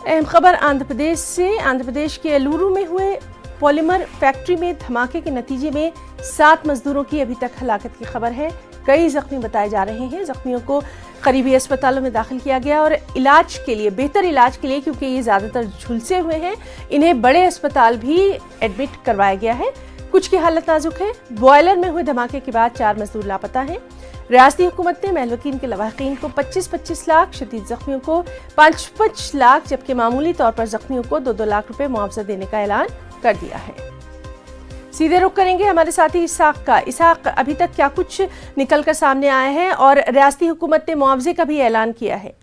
अहम खबर आंध्र प्रदेश से। आंध्र प्रदेश के एलुरु में हुए पॉलीमर फैक्ट्री में धमाके के नतीजे में 7 मजदूरों की अभी तक हलाकत की खबर है। कई जख्मी बताए जा रहे हैं। जख्मियों को करीबी अस्पतालों में दाखिल किया गया और इलाज के लिए, बेहतर इलाज के लिए, क्योंकि ये ज़्यादातर झुलसे हुए हैं, इन्हें बड़े अस्पताल भी एडमिट करवाया गया है। कुछ की हालत नाजुक है। बॉयलर में हुए धमाके के बाद 4 मजदूर लापता हैं। रियासती हुकूमत ने महलवकीन के लवाहिकीन को 25-25 लाख, शदीद जख्मियों को 5-5 लाख, जबकि मामूली तौर पर जख्मियों को 2-2 लाख रुपए मुआवजा देने का ऐलान कर दिया है। सीधे रुख करेंगे हमारे साथी इसाक का। इसाक, अभी तक क्या कुछ निकल कर सामने आया है और रियासती हुकूमत ने मुआवजे का भी ऐलान किया है?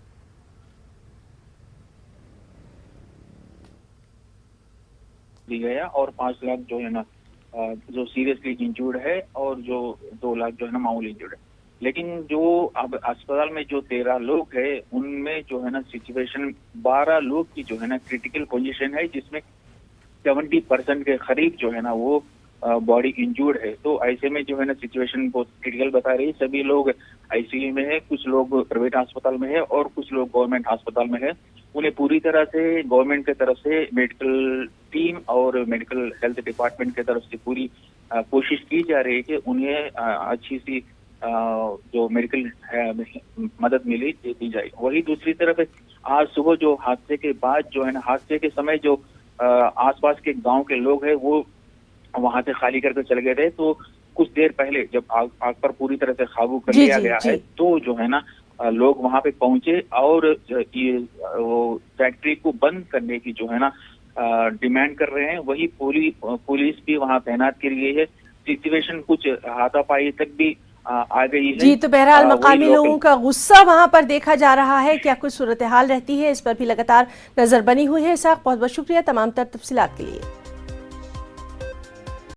दी गया और 5 लाख जो है ना जो सीरियसली इंजर्ड है और जो 2 लाख जो है ना मामूली इंजर्ड है। लेकिन जो अब अस्पताल में जो 13 लोग हैं उनमें जो है ना सिचुएशन 12 लोग की जो है ना क्रिटिकल पोजीशन है, जिसमें 70% के करीब जो है ना वो बॉडी इंजर्ड है। तो ऐसे में जो है ना सिचुएशन बहुत क्रिटिकल बता रही है। सभी लोग आईसीयू में है, कुछ लोग प्राइवेट अस्पताल में है और कुछ लोग गवर्नमेंट अस्पताल में है। उन्हें पूरी तरह से गवर्नमेंट की तरफ से मेडिकल टीम और मेडिकल हेल्थ डिपार्टमेंट की तरफ से पूरी कोशिश की जा रही है कि उन्हें अच्छी सी जो मेडिकल मदद मिली दी जाए। वही दूसरी तरफ आज सुबह जो हादसे के बाद जो है ना, हादसे के समय जो आसपास के गांव के लोग हैं वो वहां से खाली करके चले गए थे। तो कुछ देर पहले जब आग पर पूरी तरह से काबू कर लिया गया है, तो जो है ना लोग वहां पे पहुंचे और ये वो फैक्ट्री को बंद करने की जो है ना डिमांड कर रहे हैं। वही पुलिस भी वहां तैनात की गई है। सिचुएशन कुछ हाथापाई तक भी आ गई है। जी, तो बहरहाल मकामी लोगों का गुस्सा वहां पर देखा जा रहा है। क्या कुछ सूरत हाल रहती है, इस पर भी लगातार नजर बनी हुई है। इसाक, बहुत बहुत शुक्रिया तमाम तर तफसीलात के लिए।